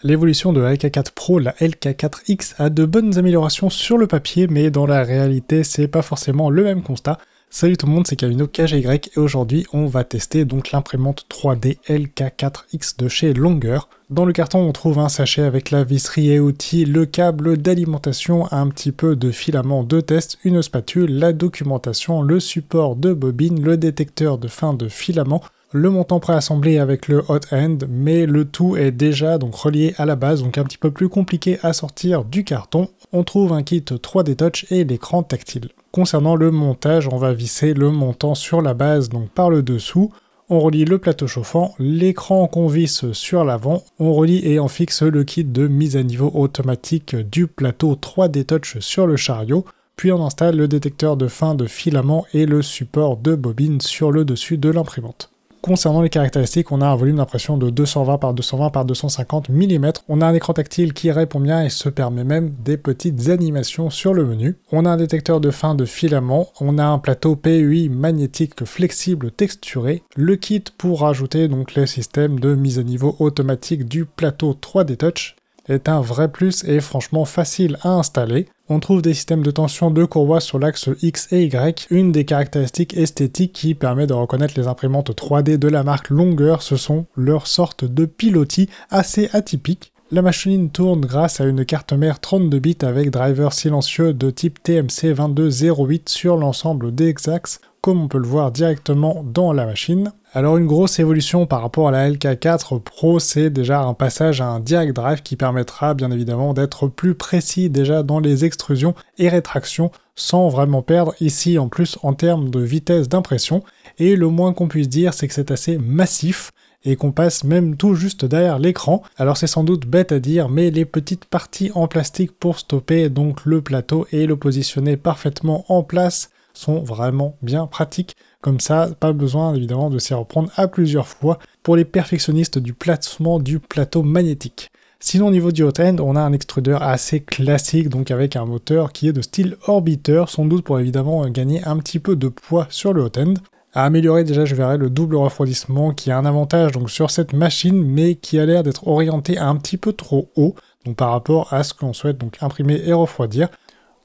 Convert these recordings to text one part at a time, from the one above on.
L'évolution de la LK4 Pro, la LK4X, a de bonnes améliorations sur le papier, mais dans la réalité, c'est pas forcément le même constat. Salut tout le monde, c'est Camino KGY et aujourd'hui on va tester donc l'imprimante 3D LK4X de chez Longer. Dans le carton on trouve un sachet avec la visserie et outils, le câble d'alimentation, un petit peu de filament de test, une spatule, la documentation, le support de bobine, le détecteur de fin de filament, le montant préassemblé avec le hot end, mais le tout est déjà donc relié à la base, donc un petit peu plus compliqué à sortir du carton. On trouve un kit 3D Touch et l'écran tactile. Concernant le montage, on va visser le montant sur la base, donc par le dessous. On relie le plateau chauffant, l'écran qu'on visse sur l'avant. On relie et on fixe le kit de mise à niveau automatique du plateau 3D Touch sur le chariot. Puis on installe le détecteur de fin de filament et le support de bobine sur le dessus de l'imprimante. Concernant les caractéristiques, on a un volume d'impression de 220 par 220 par 250 mm. On a un écran tactile qui répond bien et se permet même des petites animations sur le menu. On a un détecteur de fin de filament. On a un plateau PUI magnétique flexible texturé. Le kit pour rajouter donc le système de mise à niveau automatique du plateau 3D Touch est un vrai plus et franchement facile à installer. On trouve des systèmes de tension de courroies sur l'axe X et Y. Une des caractéristiques esthétiques qui permet de reconnaître les imprimantes 3D de la marque Longer, ce sont leurs sortes de pilotis assez atypiques. La machine tourne grâce à une carte mère 32 bits avec driver silencieux de type TMC 2208 sur l'ensemble des axes, comme on peut le voir directement dans la machine. Alors une grosse évolution par rapport à la LK4 Pro, c'est déjà un passage à un direct drive qui permettra bien évidemment d'être plus précis déjà dans les extrusions et rétractions sans vraiment perdre ici en plus en termes de vitesse d'impression. Et le moins qu'on puisse dire, c'est que c'est assez massif et qu'on passe même tout juste derrière l'écran. Alors c'est sans doute bête à dire, mais les petites parties en plastique pour stopper donc le plateau et le positionner parfaitement en place sont vraiment bien pratiques. Comme ça, pas besoin évidemment de s'y reprendre à plusieurs fois pour les perfectionnistes du placement du plateau magnétique. Sinon au niveau du hot end, on a un extrudeur assez classique, donc avec un moteur qui est de style orbiteur, sans doute pour évidemment gagner un petit peu de poids sur le hot end. À améliorer déjà, je verrai le double refroidissement qui a un avantage donc sur cette machine, mais qui a l'air d'être orienté un petit peu trop haut, donc par rapport à ce qu'on souhaite donc imprimer et refroidir.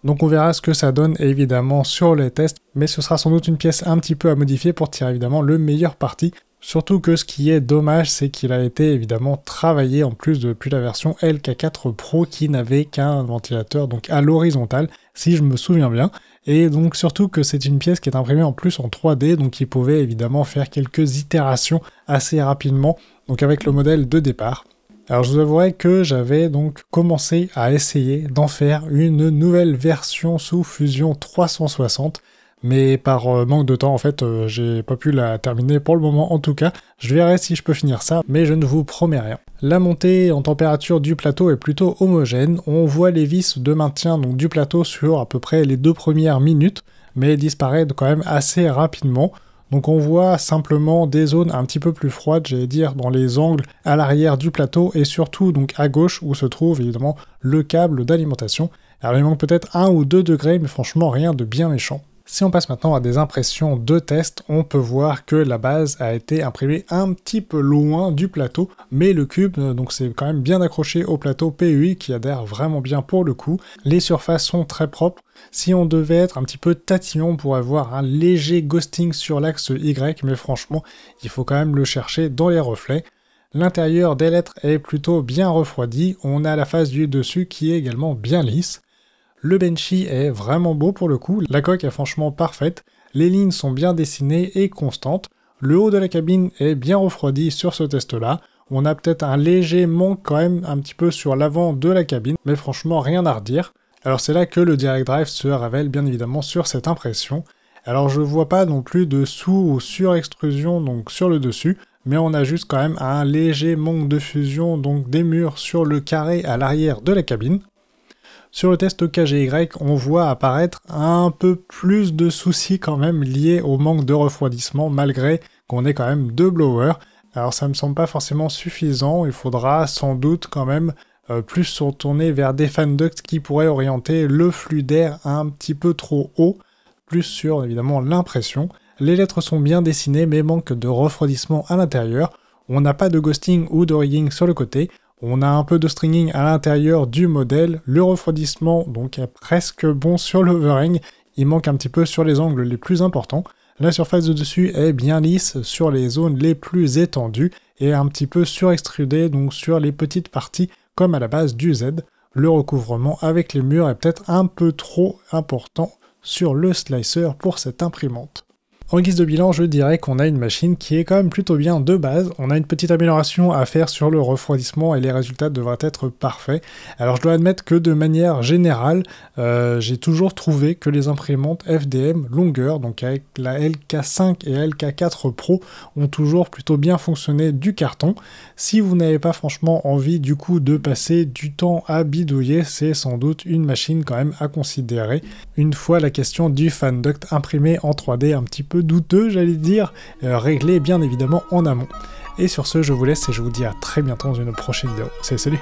Donc on verra ce que ça donne évidemment sur les tests, mais ce sera sans doute une pièce un petit peu à modifier pour tirer évidemment le meilleur parti. Surtout que ce qui est dommage, c'est qu'il a été évidemment travaillé en plus depuis la version LK4 Pro qui n'avait qu'un ventilateur donc à l'horizontale, si je me souviens bien. Et donc surtout que c'est une pièce qui est imprimée en plus en 3D, donc il pouvait évidemment faire quelques itérations assez rapidement, donc avec le modèle de départ. Alors je vous avouerai que j'avais donc commencé à essayer d'en faire une nouvelle version sous Fusion 360, mais par manque de temps en fait j'ai pas pu la terminer pour le moment en tout cas. Je verrai si je peux finir ça, mais je ne vous promets rien. La montée en température du plateau est plutôt homogène, on voit les vis de maintien donc, du plateau sur à peu près les 2 premières minutes, mais disparaît quand même assez rapidement. Donc on voit simplement des zones un petit peu plus froides, j'allais dire, dans les angles à l'arrière du plateau et surtout donc à gauche où se trouve évidemment le câble d'alimentation. Alors il manque peut-être 1 ou 2 degrés, mais franchement rien de bien méchant. Si on passe maintenant à des impressions de test, on peut voir que la base a été imprimée un petit peu loin du plateau, mais le cube, donc c'est quand même bien accroché au plateau PUI qui adhère vraiment bien pour le coup. Les surfaces sont très propres. Si on devait être un petit peu tatillon, on pourrait voir un léger ghosting sur l'axe Y, mais franchement, il faut quand même le chercher dans les reflets. L'intérieur des lettres est plutôt bien refroidi, on a la face du dessus qui est également bien lisse. Le benchy est vraiment beau pour le coup, la coque est franchement parfaite, les lignes sont bien dessinées et constantes, le haut de la cabine est bien refroidi sur ce test-là, on a peut-être un léger manque quand même un petit peu sur l'avant de la cabine, mais franchement rien à redire. Alors c'est là que le direct drive se révèle bien évidemment sur cette impression. Alors je vois pas non plus de sous ou surextrusion donc sur le dessus, mais on a juste quand même un léger manque de fusion donc des murs sur le carré à l'arrière de la cabine. Sur le test KGY, on voit apparaître un peu plus de soucis quand même liés au manque de refroidissement malgré qu'on ait quand même 2 blowers. Alors ça me semble pas forcément suffisant, il faudra sans doute quand même plus se retourner vers des fan ducts qui pourraient orienter le flux d'air un petit peu trop haut, plus sur évidemment l'impression. Les lettres sont bien dessinées mais manque de refroidissement à l'intérieur. On n'a pas de ghosting ou de rigging sur le côté. On a un peu de stringing à l'intérieur du modèle, le refroidissement donc est presque bon sur l'overhang, il manque un petit peu sur les angles les plus importants. La surface de dessus est bien lisse sur les zones les plus étendues et un petit peu surextrudée donc sur les petites parties comme à la base du Z. Le recouvrement avec les murs est peut-être un peu trop important sur le slicer pour cette imprimante. En guise de bilan, je dirais qu'on a une machine qui est quand même plutôt bien de base. On a une petite amélioration à faire sur le refroidissement et les résultats devraient être parfaits. Alors je dois admettre que de manière générale, j'ai toujours trouvé que les imprimantes FDM longueur, donc avec la LK5 et LK4 Pro, ont toujours plutôt bien fonctionné du carton. Si vous n'avez pas franchement envie du coup de passer du temps à bidouiller, c'est sans doute une machine quand même à considérer. Une fois la question du fan duct imprimé en 3D un petit peu douteux, j'allais dire, réglé bien évidemment en amont. Et sur ce, je vous laisse et je vous dis à très bientôt dans une prochaine vidéo. Salut!